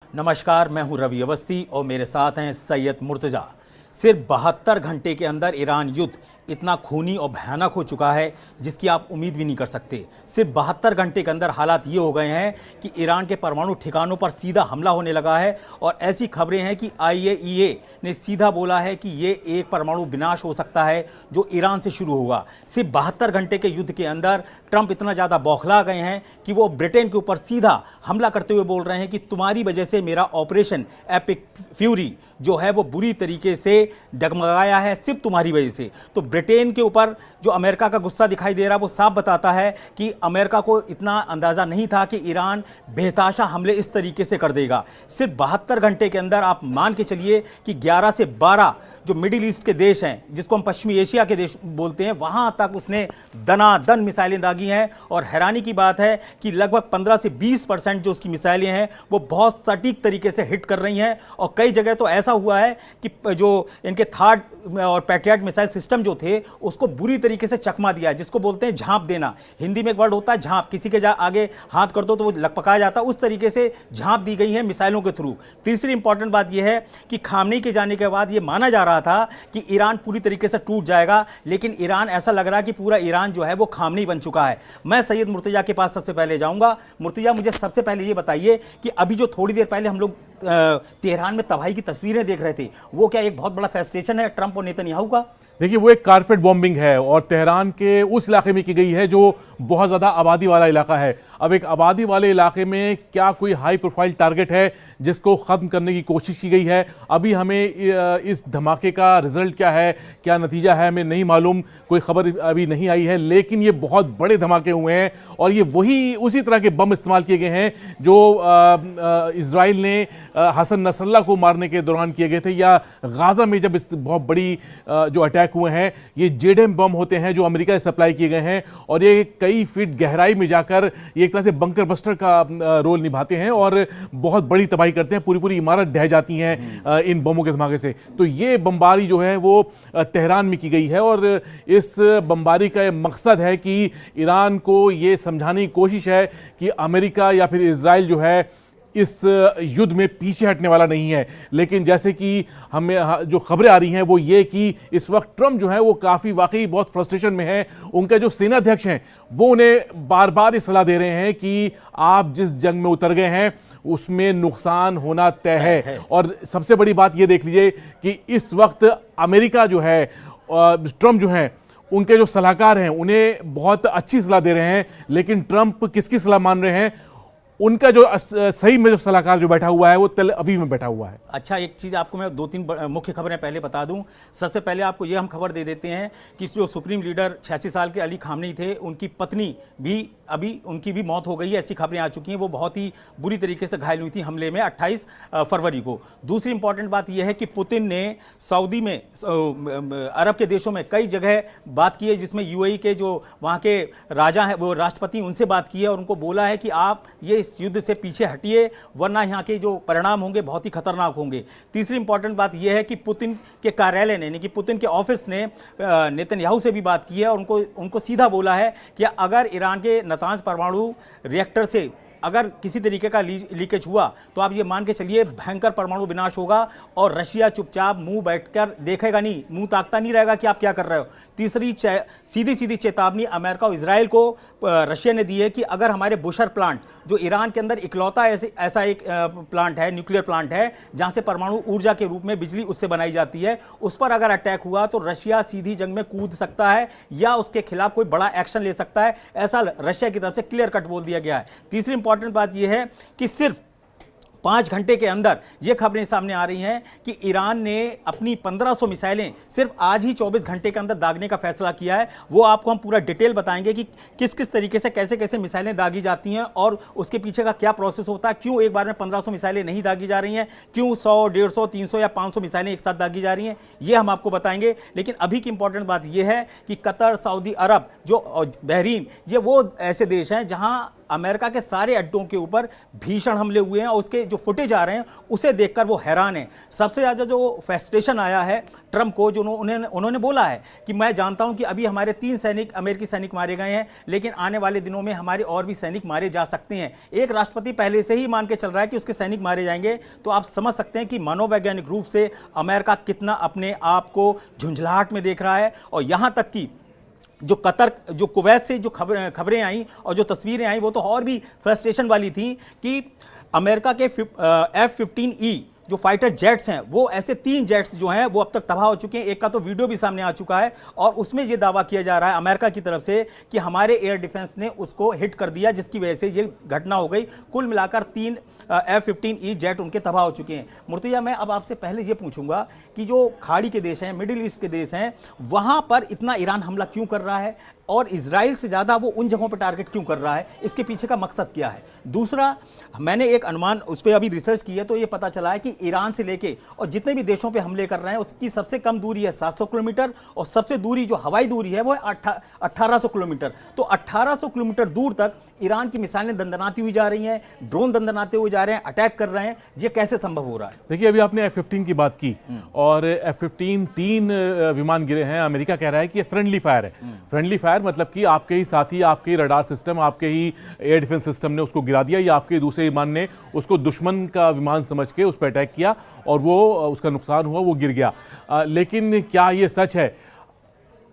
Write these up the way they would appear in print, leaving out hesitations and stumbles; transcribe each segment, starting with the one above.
नमस्कार, मैं हूं रवि अवस्थी और मेरे साथ हैं सैयद मुर्तज़ा। सिर्फ 72 घंटे के अंदर ईरान युद्ध इतना खूनी और भयानक हो चुका है जिसकी आप उम्मीद भी नहीं कर सकते। सिर्फ 72 घंटे के अंदर हालात ये हो गए हैं कि ईरान के परमाणु ठिकानों पर सीधा हमला होने लगा है और ऐसी खबरें हैं कि IAEA ने सीधा बोला है कि ये एक परमाणु विनाश हो सकता है जो ईरान से शुरू होगा। सिर्फ 72 घंटे के युद्ध के अंदर ट्रंप इतना ज़्यादा बौखला गए हैं कि वो ब्रिटेन के ऊपर सीधा हमला करते हुए बोल रहे हैं कि तुम्हारी वजह से मेरा ऑपरेशन एपिक फ्यूरी जो है वो बुरी तरीके से डगमगाया है, सिर्फ तुम्हारी वजह से। तो ब्रिटेन के ऊपर जो अमेरिका का गुस्सा दिखाई दे रहा है वो साफ बताता है कि अमेरिका को इतना अंदाज़ा नहीं था कि ईरान बेताशा हमले इस तरीके से कर देगा। सिर्फ 72 घंटे के अंदर आप मान के चलिए कि 11 से 12 जो मिडिल ईस्ट के देश हैं, जिसको हम पश्चिमी एशिया के देश बोलते हैं, वहाँ तक उसने दनादन मिसाइलें दागी हैं। और हैरानी की बात है कि लगभग 15 से 20% जो उसकी मिसाइलें हैं वो बहुत सटीक तरीके से हिट कर रही हैं। और कई जगह तो ऐसा हुआ है कि जो इनके थर्ड और पैट्रियट मिसाइल सिस्टम जो थे उसको बुरी तरीके से चकमा दिया है, जिसको बोलते हैं झांप देना। हिंदी में एक वर्ड होता है झांप, किसी के आगे हाथ कर दो तो वो लकपकाया जाता है, उस तरीके से झांप दी गई है मिसाइलों के थ्रू। तीसरी इंपॉर्टेंट बात यह है कि खामनेई के जाने के बाद ये माना जा रहा था कि ईरान पूरी तरीके से टूट जाएगा, लेकिन ईरान ऐसा लग रहा है कि पूरा ईरान जो है वो खामनेई बन चुका है। मैं सैयद मुर्तज़ा के पास सबसे पहले जाऊंगा। मुर्तज़ा, मुझे सबसे पहले ये बताइए कि अभी जो थोड़ी देर पहले हम लोग तेहरान में तबाही की तस्वीरें देख रहे थे, वो क्या एक बहुत बड़ा फ्रस्ट्रेशन है ट्रंप और नेतन्याहू का? देखिए, वो एक कारपेट बॉम्बिंग है और तेहरान के उस इलाके में की गई है जो बहुत ज़्यादा आबादी वाला इलाका है। अब एक आबादी वाले इलाके में क्या कोई हाई प्रोफाइल टारगेट है जिसको ख़त्म करने की कोशिश की गई है? अभी हमें इस धमाके का रिजल्ट क्या है, क्या नतीजा है, हमें नहीं मालूम, कोई खबर अभी नहीं आई है। लेकिन ये बहुत बड़े धमाके हुए हैं और ये वही उसी तरह के बम इस्तेमाल किए गए हैं जो इजराइल ने हसन नसरल्ला को मारने के दौरान किए गए थे, या गाज़ा में जब इस बहुत बड़ी जो अटैक हुए हैं। ये जेडएम बम होते हैं जो अमेरिका से सप्लाई किए गए हैं और ये कई फीट गहराई में जाकर ये एक तरह से बंकर बस्टर का रोल निभाते हैं और बहुत बड़ी तबाही करते हैं। पूरी पूरी इमारत ढह जाती हैं इन बमों के धमाके से। तो ये बमबारी जो है वो तेहरान में की गई है और इस बमबारी का मकसद है कि ईरान को ये समझाने की कोशिश है कि अमेरिका या फिर इजराइल जो है इस युद्ध में पीछे हटने वाला नहीं है। लेकिन जैसे कि हमें जो खबरें आ रही हैं वो ये कि इस वक्त ट्रंप जो है वो काफ़ी वाकई बहुत फ्रस्ट्रेशन में है। उनके जो सेनाध्यक्ष हैं वो उन्हें बार बार ये सलाह दे रहे हैं कि आप जिस जंग में उतर गए हैं उसमें नुकसान होना तय है। और सबसे बड़ी बात ये देख लीजिए कि इस वक्त अमेरिका जो है, ट्रंप जो है, उनके जो सलाहकार हैं उन्हें बहुत अच्छी सलाह दे रहे हैं, लेकिन ट्रंप किसकी सलाह मान रहे हैं? उनका जो सही में जो सलाहकार जो बैठा हुआ है वो तेल अवीव में बैठा हुआ है। अच्छा, एक चीज़ आपको मैं 2-3 मुख्य खबरें पहले बता दूं। सबसे पहले आपको ये हम खबर दे देते हैं कि जो सुप्रीम लीडर 86 साल के अली खामनेई थे, उनकी पत्नी भी अभी उनकी भी मौत हो गई है, ऐसी खबरें आ चुकी हैं। वो बहुत ही बुरी तरीके से घायल हुई थी हमले में 28 फरवरी को। दूसरी इंपॉर्टेंट बात यह है कि पुतिन ने सऊदी में, अरब के देशों में कई जगह बात की है, जिसमें UAE के जो वहाँ के राजा हैं, वो राष्ट्रपति, उनसे बात की है और उनको बोला है कि आप ये इस युद्ध से पीछे हटिए, वरना यहाँ के जो परिणाम होंगे बहुत ही खतरनाक होंगे। तीसरी इंपॉर्टेंट बात यह है कि पुतिन के कार्यालय ने, यानी कि पुतिन के ऑफिस ने नेतन्याहू से भी बात की है और उनको सीधा बोला है कि अगर ईरान के नातांज परमाणु रिएक्टर से अगर किसी तरीके का लीकेज हुआ तो आप ये मान के चलिए भयंकर परमाणु विनाश होगा और रशिया चुपचाप मुंह बैठकर देखेगा नहीं, मुंह ताकता नहीं रहेगा कि आप क्या कर रहे हो। तीसरी सीधी सीधी चेतावनी अमेरिका और इजराइल को रशिया ने दी है कि अगर हमारे बुशर प्लांट, जो ईरान के अंदर इकलौता ऐसा एक प्लांट है, न्यूक्लियर प्लांट है, जहां से परमाणु ऊर्जा के रूप में बिजली उससे बनाई जाती है, उस पर अगर अटैक हुआ तो रशिया सीधी जंग में कूद सकता है या उसके खिलाफ कोई बड़ा एक्शन ले सकता है। ऐसा रशिया की तरफ से क्लियर कट बोल दिया गया है। तीसरी इंपॉर्टेंट बात यह है कि सिर्फ 5 घंटे के अंदर ये खबरें सामने आ रही हैं कि ईरान ने अपनी 1500 मिसाइलें सिर्फ आज ही 24 घंटे के अंदर दागने का फैसला किया है। वो आपको हम पूरा डिटेल बताएंगे कि किस किस तरीके से कैसे कैसे मिसाइलें दागी जाती हैं और उसके पीछे का क्या प्रोसेस होता है, क्यों एक बार में 1500 मिसाइलें नहीं दागी जा रही हैं, क्यों 100, 150, 300 या 500 मिसाइलें एक साथ दागी जा रही हैं, ये हम आपको बताएंगे। लेकिन अभी की इंपॉर्टेंट बात यह है कि कतर, सऊदी अरब, जो बहरीन, ये वो ऐसे देश हैं जहाँ अमेरिका के सारे अड्डों के ऊपर भीषण हमले हुए हैं और उसके जो फुटेज आ रहे हैं उसे देखकर वो हैरान है। सबसे ज़्यादा जो फ्रस्ट्रेशन आया है ट्रंप को, जो उन्होंने बोला है कि मैं जानता हूं कि अभी हमारे 3 अमेरिकी सैनिक मारे गए हैं, लेकिन आने वाले दिनों में हमारे और भी सैनिक मारे जा सकते हैं। एक राष्ट्रपति पहले से ही मान के चल रहा है कि उसके सैनिक मारे जाएंगे, तो आप समझ सकते हैं कि मनोवैज्ञानिक रूप से अमेरिका कितना अपने आप को झुंझलाहट में देख रहा है। और यहां तक कि जो कतर, जो कुवैत से जो खबरें आई और जो तस्वीरें आई वो तो और भी फ्रस्ट्रेशन वाली थी कि अमेरिका के F-15E जो फाइटर जेट्स हैं, वो ऐसे 3 जेट्स जो हैं वो अब तक तबाह हो चुके हैं। एक का तो वीडियो भी सामने आ चुका है और उसमें ये दावा किया जा रहा है अमेरिका की तरफ से कि हमारे एयर डिफेंस ने उसको हिट कर दिया, जिसकी वजह से ये घटना हो गई। कुल मिलाकर 3 F-15E जेट उनके तबाह हो चुके हैं। मुर्तजा, मैं अब आपसे पहले ये पूछूंगा कि जो खाड़ी के देश हैं, मिडिल ईस्ट के देश हैं, वहां पर इतना ईरान हमला क्यों कर रहा है और इजराइल से ज़्यादा वो उन जगहों पर टारगेट क्यों कर रहा है? इसके पीछे का मकसद क्या है? दूसरा, मैंने एक अनुमान उस पर अभी रिसर्च की है तो ये पता चला है कि ईरान से लेके और जितने भी देशों पे हमले कर रहे हैं उसकी सबसे कम दूरी है 700 किलोमीटर और सबसे दूरी जो हवाई दूरी है वो है 1800 किलोमीटर। तो 1800 किलोमीटर दूर तक ईरान की मिसाइलें दंदनाती हुई जा रही हैं, ड्रोन दंदनाते हुए जा रहे हैं, अटैक कर रहे हैं। ये कैसे संभव हो रहा है? देखिए, अभी आपने F-15 की बात की और F-15 3 विमान गिरे हैं। अमेरिका कह रहा है कि ये फ्रेंडली फायर है। फ्रेंडली फायर मतलब कि आपके ही साथी, आपके ही रडार सिस्टम, आपके ही एयर डिफेंस सिस्टम ने उसको गिरा दिया या आपके दूसरे विमान ने उसको दुश्मन का विमान समझ के उस पर अटैक किया और वो उसका नुकसान हुआ, वो गिर गया। लेकिन क्या ये सच है?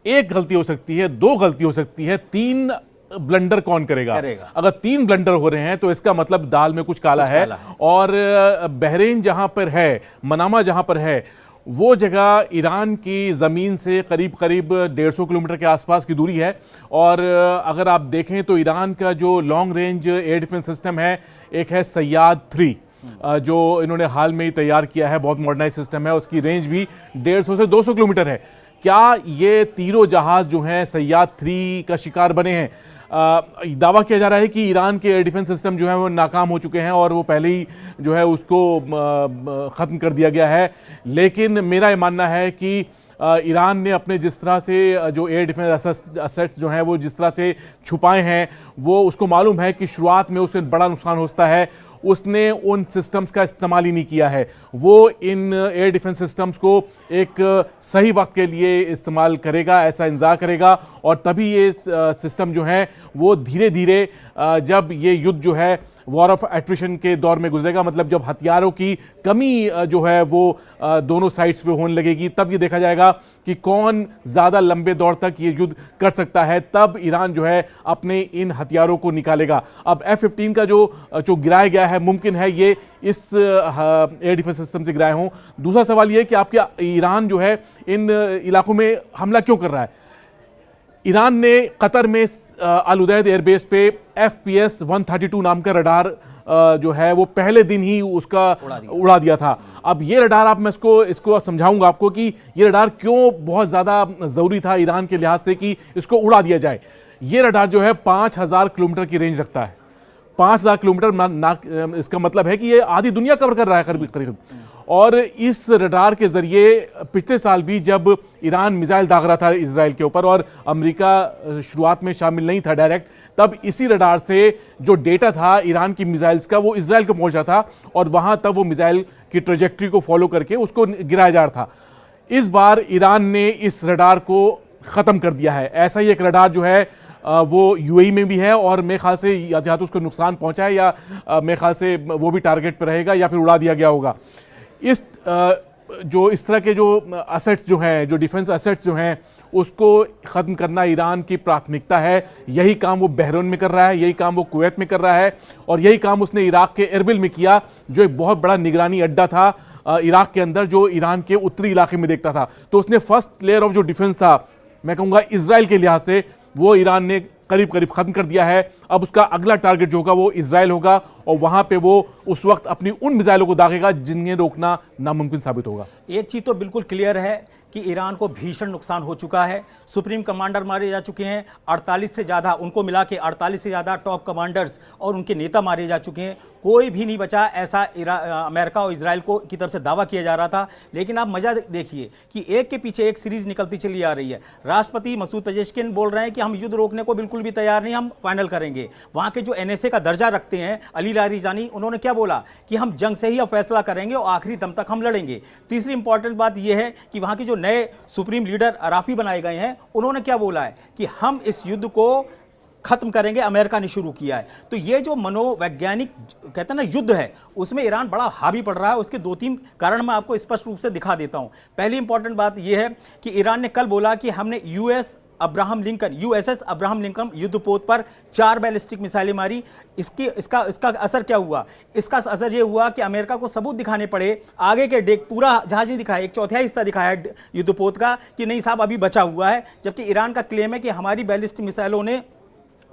एक गलती हो सकती है, 2 गलती हो सकती है, 3 ब्लंडर कौन करेगा? अगर 3 ब्लंडर हो रहे हैं तो इसका मतलब दाल में कुछ काला है। और बहरीन जहां पर है, मनामा जहां पर है, वो जगह ईरान की ज़मीन से करीब 150 किलोमीटर के आसपास की दूरी है। और अगर आप देखें तो ईरान का जो long range air defence system है, एक है सैयाद 3 जो इन्होंने हाल में ही तैयार किया है, बहुत मॉडर्नाइज सिस्टम है, उसकी रेंज भी 150 से 200 किलोमीटर है। क्या ये तीनों जहाज़ जो हैं सैयाद 3 का शिकार बने हैं? दावा किया जा रहा है कि ईरान के एयर डिफेंस सिस्टम जो है वो नाकाम हो चुके हैं और वो पहले ही जो है उसको ख़त्म कर दिया गया है। लेकिन मेरा ये मानना है कि ईरान ने अपने जिस तरह से जो एयर डिफेंस असेट्स जो हैं वो जिस तरह से छुपाए हैं, वो उसको मालूम है कि शुरुआत में उससे बड़ा नुकसान होता है, उसने उन सिस्टम्स का इस्तेमाल ही नहीं किया है। वो इन एयर डिफेंस सिस्टम्स को एक सही वक्त के लिए इस्तेमाल करेगा, ऐसा इंतज़ार करेगा और तभी ये सिस्टम जो है वो धीरे धीरे जब ये युद्ध जो है वॉर ऑफ एट्रिशन के दौर में गुजरेगा, मतलब जब हथियारों की कमी जो है वो दोनों साइड्स पे होने लगेगी, तब ये देखा जाएगा कि कौन ज़्यादा लंबे दौर तक ये युद्ध कर सकता है। तब ईरान जो है अपने इन हथियारों को निकालेगा। अब F-15 का जो गिराया गया है, मुमकिन है ये इस एयर डिफेंस सिस्टम से गिराए हों। दूसरा सवाल ये है कि आपके ईरान जो है इन इलाकों में हमला क्यों कर रहा है? ईरान ने कतर में अल उदैद एयरबेस पे FPS 132 नाम का रडार जो है वो पहले दिन ही उसका उड़ा दिया था। अब ये रडार, आप मैं इसको समझाऊंगा आपको कि ये रडार क्यों बहुत ज़्यादा ज़रूरी था ईरान के लिहाज से कि इसको उड़ा दिया जाए। ये रडार जो है 5000 किलोमीटर की रेंज रखता है। 5000 किलोमीटर इसका मतलब है कि ये आधी दुनिया कवर कर रहा है करीब। और इस रडार के जरिए पिछले साल भी जब ईरान मिसाइल दाग रहा था इजराइल के ऊपर और अमेरिका शुरुआत में शामिल नहीं था डायरेक्ट, तब इसी रडार से जो डेटा था ईरान की मिसाइल्स का वो इजराइल को पहुंचा था और वहां तब वो मिसाइल की ट्रेजेक्ट्री को फॉलो करके उसको गिराया जा रहा था। इस बार ईरान ने इस रडार को ख़त्म कर दिया है। ऐसा ही एक रडार जो है वो UAE में भी है और मेरे ख्याल से या तो उसको नुकसान पहुंचा है या मेरे ख्याल से वो भी टारगेट पर रहेगा या फिर उड़ा दिया गया होगा। इस तरह के जो असेट्स जो हैं, जो डिफेंस असेट्स जो हैं, उसको ख़त्म करना ईरान की प्राथमिकता है। यही काम वो बहरीन में कर रहा है, यही काम वो कुवैत में कर रहा है और यही काम उसने इराक के एरबिल में किया, जो एक बहुत बड़ा निगरानी अड्डा था इराक के अंदर, जो ईरान के उत्तरी इलाके में देखता था। तो उसने फर्स्ट लेयर ऑफ जो डिफेंस था, मैं कहूँगा इजराइल के लिहाज से, वो ईरान ने करीब ख़त्म कर दिया है। अब उसका अगला टारगेट जो होगा वो इजराइल होगा और वहां पे वो उस वक्त अपनी उन मिसाइलों को दागेगा जिन्हें रोकना नामुमकिन साबित होगा। एक चीज़ तो बिल्कुल क्लियर है कि ईरान को भीषण नुकसान हो चुका है। सुप्रीम कमांडर मारे जा चुके हैं, 48 से ज़्यादा, उनको मिला के 48 से ज़्यादा टॉप कमांडर्स और उनके नेता मारे जा चुके हैं। कोई भी नहीं बचा, ऐसा अमेरिका और इजराइल को की तरफ से दावा किया जा रहा था। लेकिन आप मजा देखिए कि एक के पीछे एक सीरीज निकलती चली आ रही है। राष्ट्रपति मसूद पेजेश्किन बोल रहे हैं कि हम युद्ध रोकने को बिल्कुल भी तैयार नहीं, हम फाइनल करेंगे। वहाँ के जो NSA का दर्जा रखते हैं अली लारीजानी, उन्होंने क्या बोला कि हम जंग से ही अब फैसला करेंगे और आखिरी दम तक हम लड़ेंगे। तीसरी इंपॉर्टेंट बात यह है कि वहाँ के जो नए सुप्रीम लीडर अराफी बनाए गए हैं, उन्होंने क्या बोला है कि हम इस युद्ध को खत्म करेंगे, अमेरिका ने शुरू किया है। तो ये जो मनोवैज्ञानिक कहते हैं ना युद्ध है, उसमें ईरान बड़ा हावी पड़ रहा है। उसके 2-3 कारण मैं आपको स्पष्ट रूप से दिखा देता हूं। पहली इंपॉर्टेंट बात यह है कि ईरान ने कल बोला कि हमने USS अब्राहम लिंकन युद्धपोत पर 4 बैलिस्टिक मिसाइलें मारी। इसका असर क्या हुआ? इसका असर यह हुआ कि अमेरिका को सबूत दिखाने पड़े, आगे के डेक पूरा जहाज नहीं दिखाया, 1/4 हिस्सा दिखाया युद्धपोत का कि नहीं साहब अभी बचा हुआ है। जबकि ईरान का क्लेम है कि हमारी बैलिस्टिक मिसाइलों ने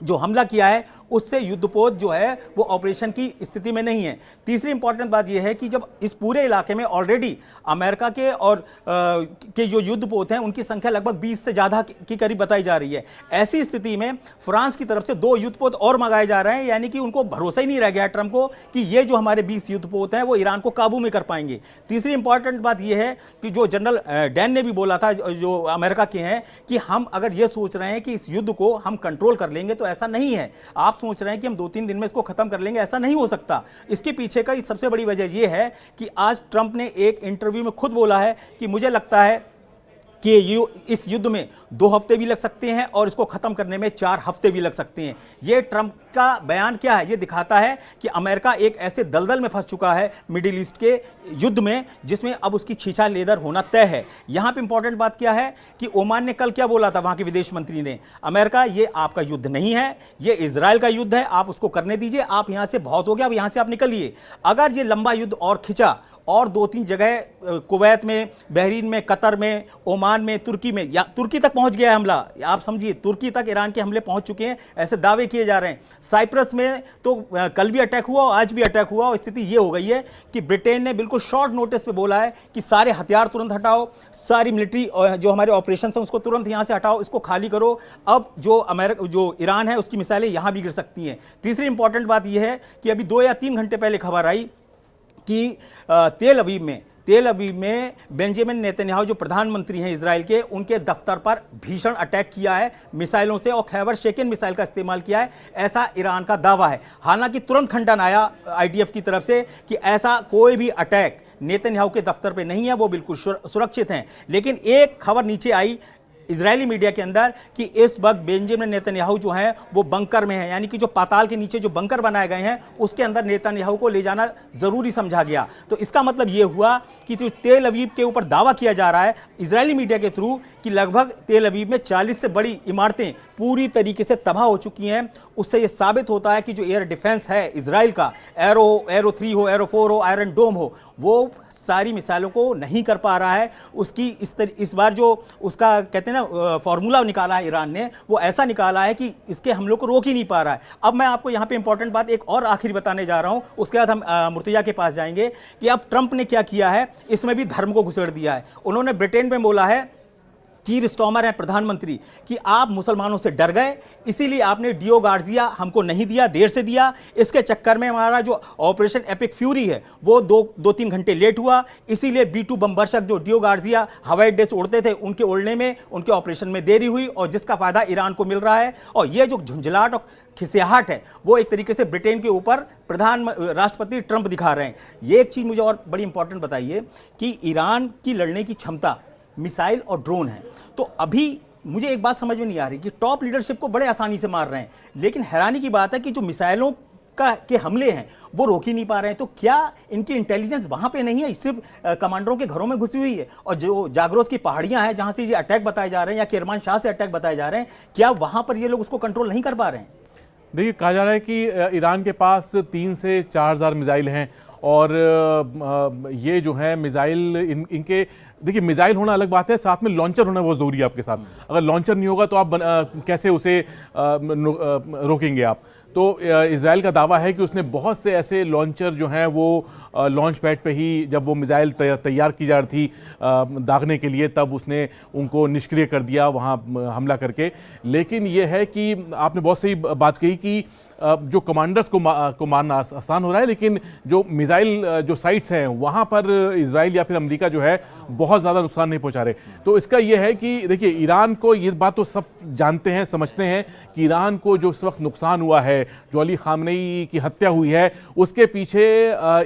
जो हमला किया है उससे युद्धपोत जो है वो ऑपरेशन की स्थिति में नहीं है। तीसरी इंपॉर्टेंट बात यह है कि जब इस पूरे इलाके में ऑलरेडी अमेरिका के और के जो युद्धपोत हैं उनकी संख्या लगभग 20 से ज़्यादा की करीब बताई जा रही है। ऐसी स्थिति में फ्रांस की तरफ से 2 युद्धपोत और मंगाए जा रहे हैं, यानी कि उनको भरोसा ही नहीं रह गया ट्रंप को कि ये जो हमारे 20 युद्धपोत हैं वो ईरान को काबू में कर पाएंगे। तीसरी इंपॉर्टेंट बात यह है कि जो जनरल डैन ने भी बोला था, जो अमेरिका के हैं, कि हम अगर ये सोच रहे हैं कि इस युद्ध को हम कंट्रोल कर लेंगे तो ऐसा नहीं है। आप सोच रहे हैं कि हम 2-3 दिन में इसको खत्म कर लेंगे, ऐसा नहीं हो सकता। इसके पीछे का सबसे बड़ी वजह यह है कि आज ट्रंप ने एक इंटरव्यू में खुद बोला है कि मुझे लगता है कि इस युद्ध में 2 हफ्ते भी लग सकते हैं और इसको खत्म करने में 4 हफ्ते भी लग सकते हैं। यह ट्रंप का बयान क्या है? यह दिखाता है कि अमेरिका एक ऐसे दलदल में फंस चुका है मिडिल ईस्ट के युद्ध में, जिसमें अब उसकी छीछा लेदर होना तय है। यहां पे इंपॉर्टेंट बात क्या है कि ओमान ने कल क्या बोला था, वहां के विदेश मंत्री ने, अमेरिका ये आपका युद्ध नहीं है, ये इजराइल का युद्ध है, आप उसको करने दीजिए, आप यहां से बहुत हो गया, अब यहां से आप निकलिए। अगर ये लंबा युद्ध और खिंचा और 2-3 जगह कुवैत में, बहरीन में, कतर में, ओमान में, तुर्की में, या तुर्की तक पहुंच गया है हमला, आप समझिए तुर्की तक ईरान के हमले पहुंच चुके हैं, ऐसे दावे किए जा रहे हैं। साइप्रस में तो कल भी अटैक हुआ और आज भी अटैक हुआ और स्थिति ये हो गई है कि ब्रिटेन ने बिल्कुल शॉर्ट नोटिस पे बोला है कि सारे हथियार तुरंत हटाओ, सारी मिलिट्री जो हमारे ऑपरेशन हैं उसको तुरंत यहां से हटाओ, इसको खाली करो। अब जो ईरान है उसकी मिसाइलें यहां भी गिर सकती हैं। तीसरी इंपॉर्टेंट बात यह है कि अभी 2 या 3 घंटे पहले खबर आई कि तेल अवीव में बेंजामिन नेतन्याहू जो प्रधानमंत्री हैं इजराइल के, उनके दफ्तर पर भीषण अटैक किया है मिसाइलों से और खैबर शेकन मिसाइल का इस्तेमाल किया है, ऐसा ईरान का दावा है। हालांकि तुरंत खंडन आया IDF की तरफ से कि ऐसा कोई भी अटैक नेतन्याहू के दफ्तर पे नहीं है, वो बिल्कुल सुरक्षित हैं। लेकिन एक खबर नीचे आई इजरायली मीडिया के अंदर कि इस वक्त बेंजामिन नेतन्याहू जो हैं वो बंकर में हैं, यानी कि जो पाताल के नीचे जो बंकर बनाए गए हैं उसके अंदर नेतन्याहू को ले जाना जरूरी समझा गया। तो इसका मतलब ये हुआ कि जो तेल अवीव के ऊपर दावा किया जा रहा है इजरायली मीडिया के थ्रू कि लगभग तेल अवीव में 40 से बड़ी इमारतें पूरी तरीके से तबाह हो चुकी हैं, उससे यह साबित होता है कि जो एयर डिफेंस है इजराइल का, एरो 3 हो, एरो 4 हो, आयरन डोम हो, वो सारी मिसाइलों को नहीं कर पा रहा है। उसकी इस बार जो उसका कहते हैं ना फॉर्मूला निकाला है ईरान ने, वो ऐसा निकाला है कि इसके हमलों को रोक ही नहीं पा रहा है। अब मैं आपको यहाँ पे इंपॉर्टेंट बात एक और आखिरी बताने जा रहा हूँ, उसके बाद हम मुर्तजा के पास जाएंगे कि अब ट्रंप ने क्या किया है, इसमें भी धर्म को घुसेड़ दिया है। उन्होंने ब्रिटेन में बोला है, कीर स्टॉमर है प्रधानमंत्री, कि आप मुसलमानों से डर गए, इसीलिए आपने डियो गार्जिया हमको नहीं दिया, देर से दिया, इसके चक्कर में हमारा जो ऑपरेशन एपिक फ्यूरी है वो 2-3 घंटे लेट हुआ, इसीलिए B-2 बमबर्षक जो डियो गार्जिया हवाई अड्डे से उड़ते थे उनके उड़ने में, उनके ऑपरेशन में देरी हुई और जिसका फायदा ईरान को मिल रहा है। और ये जो झुंझलाहट और खिसियाहट है वो एक तरीके से ब्रिटेन के ऊपर राष्ट्रपति ट्रंप दिखा रहे हैं। ये एक चीज़ मुझे और बड़ी इंपॉर्टेंट बताइए कि ईरान की लड़ने की क्षमता मिसाइल और ड्रोन है, तो अभी मुझे एक बात समझ में नहीं आ रही कि टॉप लीडरशिप को बड़े आसानी से मार रहे हैं, लेकिन हैरानी की बात है कि जो मिसाइलों के हमले हैं वो रोक ही नहीं पा रहे हैं। तो क्या इनकी इंटेलिजेंस वहां पे नहीं है, सिर्फ कमांडरों के घरों में घुसी हुई है? और जो जागरोस की पहाड़ियां हैं जहां से ये अटैक बताए जा रहे हैं या किरमानशाह से अटैक बताए जा रहे हैं, क्या वहां पर ये लोग उसको कंट्रोल नहीं कर पा रहे हैं? देखिए, कहा जा रहा है कि ईरान के पास 3 से 4,000 मिसाइल हैं और ये जो है मिसाइल इनके देखिए, मिसाइल होना अलग बात है, साथ में लॉन्चर होना बहुत ज़रूरी है आपके साथ। अगर लॉन्चर नहीं होगा तो आप कैसे उसे रोकेंगे आप? तो इजराइल का दावा है कि उसने बहुत से ऐसे लॉन्चर जो हैं वो लॉन्च पैड पे ही जब वो मिसाइल तैयार की जा रही थी दागने के लिए, तब उसने उनको निष्क्रिय कर दिया वहाँ हमला करके। लेकिन ये है कि आपने बहुत सही बात कही कि जो कमांडर्स को मारना आसान हो रहा है, लेकिन जो मिसाइल जो साइट्स हैं वहाँ पर इजराइल या फिर अमेरिका जो है बहुत ज़्यादा नुकसान नहीं पहुँचा रहे। तो इसका ये है कि देखिए, ईरान को ये बात तो सब जानते हैं, समझते हैं कि ईरान को जो इस वक्त नुकसान हुआ है, जो अली खामनेई की हत्या हुई है, उसके पीछे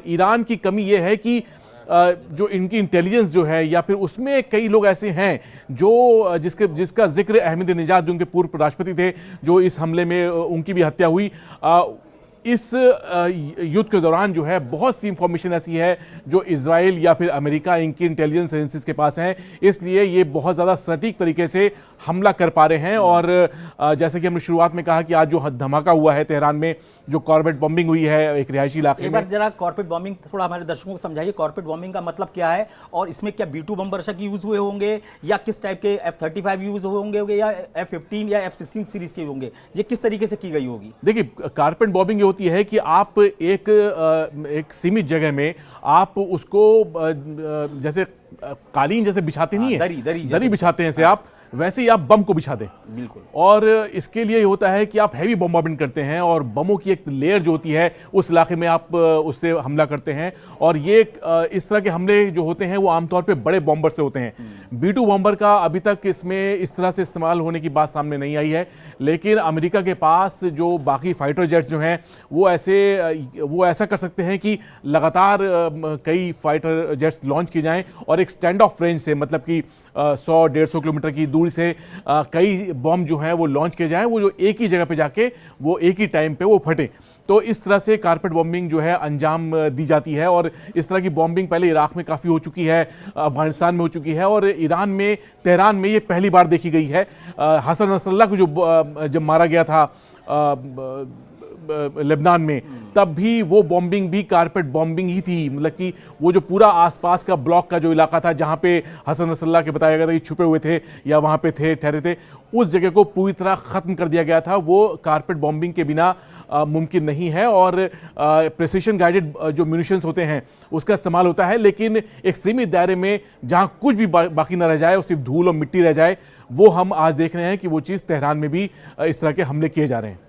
ईरान की कमी ये है कि जो इनकी इंटेलिजेंस जो है, या फिर उसमें कई लोग ऐसे हैं जो जिसका जिक्र अहमद निजाद, जो उनके पूर्व राष्ट्रपति थे, जो इस हमले में उनकी भी हत्या हुई। इस युद्ध के दौरान जो है बहुत सी इंफॉर्मेशन ऐसी है जो इजराइल या फिर अमेरिका, इनकी इंटेलिजेंस एजेंसीज के पास हैं, इसलिए ये बहुत ज़्यादा सटीक तरीके से हमला कर पा रहे हैं। और जैसे कि हमने शुरुआत में कहा कि आज जो धमाका हुआ है तेहरान में, जो कॉर्बेट बॉम्बिंग हुई है एक रिहायशी इलाके में। एक बार जरा कॉर्बेट बॉम्बिंग थोड़ा हमारे दर्शकों को समझाइए, कॉर्बेट बॉम्बिंग का मतलब क्या है, और इसमें क्या B-2 बमवर्षक यूज हुए होंगे, या किस टाइप के F-35 यूज होंगे, या F-15 या F-16 सीरीज के होंगे, ये किस तरीके से की गई होगी? देखिए, कॉर्बेट बॉम्बिंग ये होती है कि आप एक सीमित जगह में आप उसको जैसे कालीन जैसे बिछाते नहीं है, दरी बिछाते हैं, आप वैसे ही आप बम को बिछा दें। बिल्कुल। और इसके लिए होता है कि आप हैवी बॉम्बार्डमेंट करते हैं और बमों की एक लेयर जो होती है उस इलाके में आप उससे हमला करते हैं। और ये इस तरह के हमले जो होते हैं वो आमतौर पे बड़े बॉम्बर से होते हैं। B-2 बॉम्बर का अभी तक इसमें इस तरह से इस्तेमाल होने की बात सामने नहीं आई है, लेकिन अमेरिका के पास जो बाकी फाइटर जेट्स जो हैं वो ऐसा कर सकते हैं कि लगातार कई फाइटर जेट्स लॉन्च किए जाएं और एक स्टैंड ऑफ रेंज से, मतलब कि 100-150 किलोमीटर की दूरी से कई बॉम्ब जो हैं वो लॉन्च किए जाएं, वो जो एक ही जगह पे जाके वो एक ही टाइम पे वो फटे। तो इस तरह से कारपेट बॉम्बिंग जो है अंजाम दी जाती है। और इस तरह की बॉम्बिंग पहले इराक में काफ़ी हो चुकी है, अफगानिस्तान में हो चुकी है, और ईरान में, तेहरान में ये पहली बार देखी गई है। हसन नसरल्लाह को जब मारा गया था लेबनान में, तब भी वो बॉम्बिंग भी कारपेट बॉम्बिंग ही थी। मतलब कि वो जो पूरा आसपास का ब्लॉक का जो इलाका था जहाँ पे हसन नसरल्लाह के बताया गया था कि छुपे हुए थे या वहाँ पे ठहरे थे, उस जगह को पूरी तरह ख़त्म कर दिया गया था। वो कारपेट बॉम्बिंग के बिना मुमकिन नहीं है। और प्रेसिशन गाइडेड जो म्यूनिशंस होते हैं उसका इस्तेमाल होता है, लेकिन एक सीमित दायरे में जहाँ कुछ भी बाकी न रह जाए और सिर्फ धूल और मिट्टी रह जाए, वो हम आज देख रहे हैं कि वो चीज़ तेहरान में भी इस तरह के हमले किए जा रहे हैं।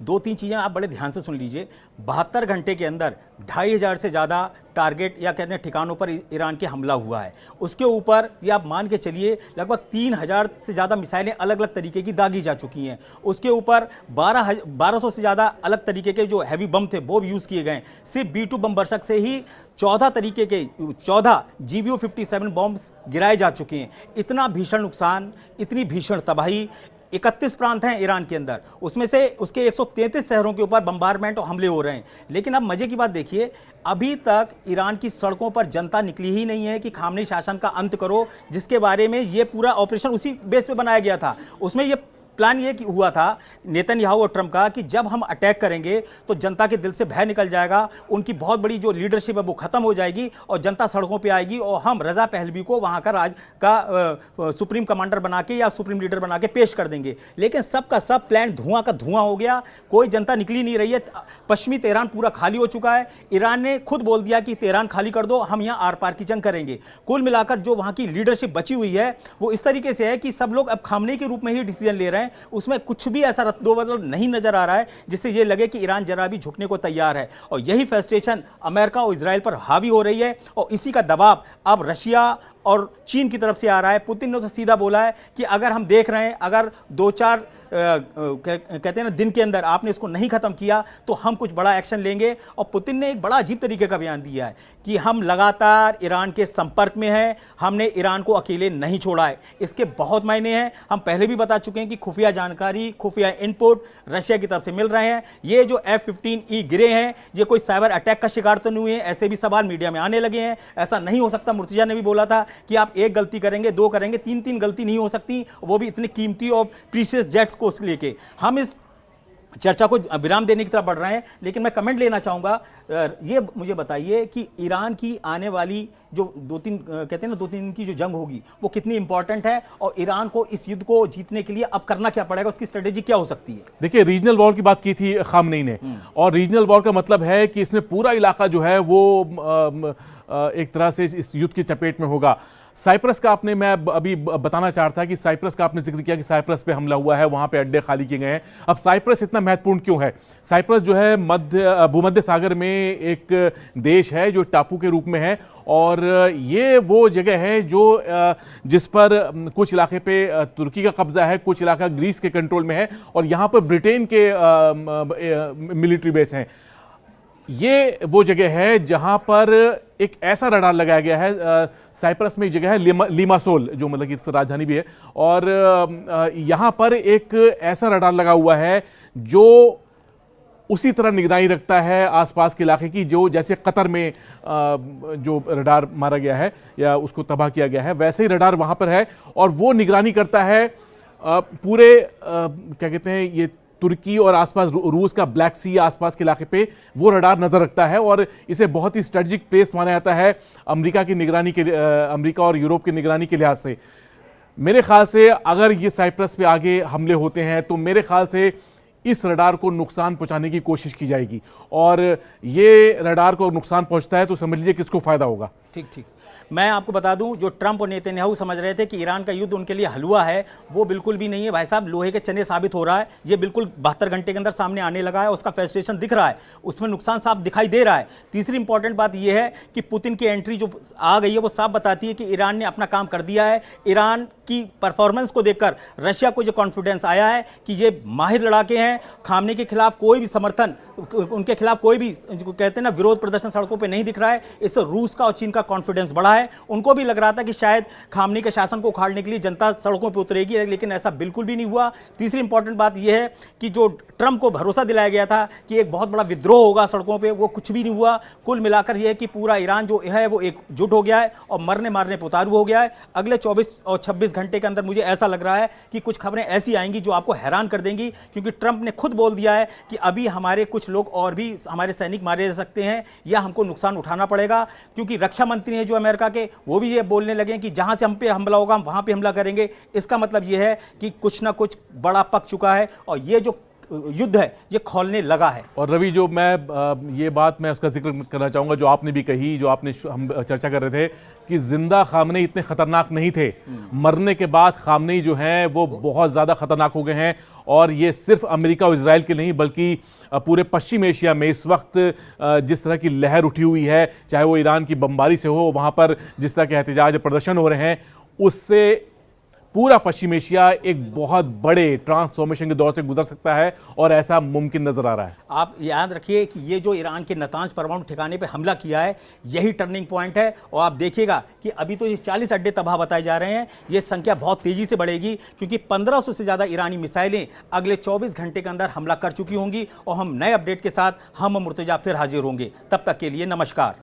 2-3 चीज़ें आप बड़े ध्यान से सुन लीजिए। 72 घंटे के अंदर 2500 से ज़्यादा टारगेट या कहते हैं ठिकानों पर ईरान के हमला हुआ है। उसके ऊपर ये आप मान के चलिए लगभग 3000 से ज़्यादा मिसाइलें अलग अलग तरीके की दागी जा चुकी हैं। उसके ऊपर 1200 से ज़्यादा अलग तरीके के जो हैवी बम थे वो भी यूज़ किए गए। सिर्फ B-2 बमवर्षक से ही 14 तरीके के 14 GBU-57 बॉम्ब्स गिराए जा चुके हैं। इतना भीषण नुकसान, इतनी भीषण तबाही। 31 प्रांत हैं ईरान के अंदर, उसमें से उसके 133 शहरों के ऊपर बम्बारमेंट और हमले हो रहे हैं। लेकिन अब मजे की बात देखिए, अभी तक ईरान की सड़कों पर जनता निकली ही नहीं है कि खामनेई शासन का अंत करो, जिसके बारे में ये पूरा ऑपरेशन उसी बेस पे बनाया गया था। उसमें ये प्लान ये हुआ था नेतन्याहू और ट्रंप का कि जब हम अटैक करेंगे तो जनता के दिल से भय निकल जाएगा, उनकी बहुत बड़ी जो लीडरशिप है वो खत्म हो जाएगी और जनता सड़कों पे आएगी और हम रजा पहलवी को वहाँ का राज का सुप्रीम कमांडर बना के या सुप्रीम लीडर बना के पेश कर देंगे। लेकिन सब का सब प्लान धुआं का धुआं हो गया, कोई जनता निकली नहीं रही है। पश्चिमी तेहरान पूरा खाली हो चुका है। ईरान ने खुद बोल दिया कि तेहरान खाली कर दो, हम यहाँ आर पार की जंग करेंगे। कुल मिलाकर जो वहाँ की लीडरशिप बची हुई है वो इस तरीके से है कि सब लोग अब खामनेई के रूप में ही डिसीजन ले रहे हैं। उसमें कुछ भी ऐसा रद्दोबदल नहीं नजर आ रहा है जिससे ये लगे कि ईरान जरा भी झुकने को तैयार है। और यही फ्रस्ट्रेशन अमेरिका और इजराइल पर हावी हो रही है और इसी का दबाव अब रशिया और चीन की तरफ से आ रहा है। पुतिन ने तो सीधा बोला है कि अगर हम देख रहे हैं, अगर 2-4 कहते हैं ना दिन के अंदर आपने इसको नहीं खत्म किया तो हम कुछ बड़ा एक्शन लेंगे। और पुतिन ने एक बड़ा अजीब तरीके का बयान दिया है कि हम लगातार ईरान के संपर्क में हैं, हमने ईरान को अकेले नहीं छोड़ा है। इसके बहुत मायने हैं। हम पहले भी बता चुके हैं कि खुफिया जानकारी, खुफिया इनपुट रशिया की तरफ से मिल रहे हैं। ये जो F-15E गिरे हैं ये कोई साइबर अटैक का शिकार तो नहीं हुए, ऐसे भी सवाल मीडिया में आने लगे हैं। ऐसा नहीं हो सकता। मुर्तजा ने भी बोला था कि आप एक गलती करेंगे, 2 करेंगे, 3 गलती नहीं हो सकती, वो भी इतनी कीमती और प्रीशियस जेट्स को लेके। हम इस चर्चा को विराम देने की तरफ बढ़ रहे हैं, लेकिन मैं कमेंट लेना चाहूंगा। ये मुझे बताइए कि ईरान की आने वाली जो कहते हैं ना 2-3 दिन की जो जंग होगी वो कितनी इंपॉर्टेंट है, और ईरान को इस युद्ध को जीतने के लिए अब करना क्या पड़ेगा, उसकी स्ट्रेटेजी क्या हो सकती है? देखिए, रीजनल वॉर की बात की थी खामनेई ने, और रीजनल वॉर का मतलब है कि इसमें पूरा इलाका जो है वो एक तरह से इस युद्ध की चपेट में होगा। साइप्रस का मैं अभी बताना चाहता था कि साइप्रस का आपने जिक्र किया कि साइप्रस पे हमला हुआ है, वहां पे अड्डे खाली किए गए हैं। अब साइप्रस इतना महत्वपूर्ण क्यों है? साइप्रस जो है भूमध्य सागर में एक देश है जो टापू के रूप में है, और ये वो जगह है जो जिस पर कुछ इलाके पे तुर्की का कब्जा है, कुछ इलाका ग्रीस के कंट्रोल में है, और यहाँ पर ब्रिटेन के मिलिट्री बेस हैं। ये वो जगह है जहां पर एक ऐसा रडार लगाया गया है। साइप्रस में एक जगह है लिमासोल, जो मतलब कि इसकी राजधानी भी है, और यहां पर एक ऐसा रडार लगा हुआ है जो उसी तरह निगरानी रखता है आसपास के इलाके की, जो जैसे कतर में जो रडार मारा गया है या उसको तबाह किया गया है, वैसे ही रडार वहां पर है, और वो निगरानी करता है पूरे क्या कहते हैं ये तुर्की और आसपास रूस का ब्लैक सी आसपास के इलाके पे वो रडार नजर रखता है, और इसे बहुत ही स्ट्रेटेजिक प्लेस माना जाता है अमेरिका की निगरानी के, अमेरिका और यूरोप की निगरानी के लिहाज से। मेरे ख्याल से अगर ये साइप्रस पे आगे हमले होते हैं तो मेरे ख्याल से इस रडार को नुकसान पहुंचाने की कोशिश की जाएगी, और ये रडार को नुकसान पहुंचता है तो समझ लीजिए किसको फायदा होगा। ठीक ठीक। मैं आपको बता दूं, जो ट्रंप और नेतन्याहू समझ रहे थे कि ईरान का युद्ध उनके लिए हलवा है, वो बिल्कुल भी नहीं है भाई साहब। लोहे के चने साबित हो रहा है, ये बिल्कुल 72 घंटे के अंदर सामने आने लगा है, उसका फ्रस्ट्रेशन दिख रहा है, उसमें नुकसान साफ दिखाई दे रहा है। तीसरी इंपॉर्टेंट बात यह है कि पुतिन की एंट्री जो आ गई है वो साफ बताती है कि ईरान ने अपना काम कर दिया है। ईरान की परफॉर्मेंस को देखकर रशिया को जो कॉन्फिडेंस आया है कि ये माहिर लड़ाके हैं, खामने के खिलाफ कोई भी समर्थन, उनके खिलाफ कोई भी कहते हैं ना विरोध प्रदर्शन सड़कों पे नहीं दिख रहा है। इससे रूस का और चीन का कॉन्फिडेंस बढ़ा है। उनको भी लग रहा था कि शायद खामने के शासन को उखाड़ने के लिए जनता सड़कों पे उतरेगी, लेकिन ऐसा बिल्कुल भी नहीं हुआ। तीसरी इंपॉर्टेंट बात यह है कि जो ट्रंप को भरोसा दिलाया गया था कि एक बहुत बड़ा विद्रोह होगा सड़कों पे, वो कुछ भी नहीं हुआ। कुल मिलाकर यह है कि पूरा ईरान जो है वो एकजुट हो गया है और मरने मारने पे उतारू हो गया है। अगले 24 और 26 घंटे के अंदर मुझे ऐसा लग रहा है कि कुछ खबरें ऐसी आएंगी जो आपको हैरान कर देंगी, क्योंकि ट्रंप ने खुद बोल दिया है कि अभी हमारे कुछ लोग और भी हमारे सैनिक मारे जा सकते हैं या हमको नुकसान उठाना पड़ेगा, क्योंकि रक्षा मंत्री हैं जो अमेरिका के, वो भी ये बोलने लगे कि जहां से हम पे हमला होगा हम वहां पे हमला करेंगे। इसका मतलब ये है कि कुछ ना कुछ बड़ा पक चुका है और ये जो युद्ध है ये खोलने लगा है। और रवि, जो मैं ये बात मैं उसका जिक्र करना चाहूंगा जो आपने भी कही, जो आपने हम चर्चा कर रहे थे कि जिंदा खामनेई इतने खतरनाक नहीं थे, मरने के बाद खामनेई जो हैं वो बहुत ज़्यादा खतरनाक हो गए हैं। और ये सिर्फ अमेरिका और इजराइल के नहीं बल्कि पूरे पश्चिम एशिया में इस वक्त जिस तरह की लहर उठी हुई है, चाहे वो ईरान की बमबारी से हो, वहाँ पर जिस तरह के एहतजाज प्रदर्शन हो रहे हैं, उससे पूरा पश्चिम एशिया एक बहुत बड़े ट्रांसफॉर्मेशन के दौर से गुजर सकता है, और ऐसा मुमकिन नजर आ रहा है। आप याद रखिए कि ये जो ईरान के नतांज परमाणु ठिकाने पे हमला किया है यही टर्निंग पॉइंट है, और आप देखिएगा कि अभी तो ये 40 अड्डे तबाह बताए जा रहे हैं, ये संख्या बहुत तेजी से बढ़ेगी, क्योंकि 1500 से ज़्यादा ईरानी मिसाइलें अगले 24 घंटे के अंदर हमला कर चुकी होंगी। और हम नए अपडेट के साथ हम मुर्तजा फिर हाजिर होंगे। तब तक के लिए नमस्कार।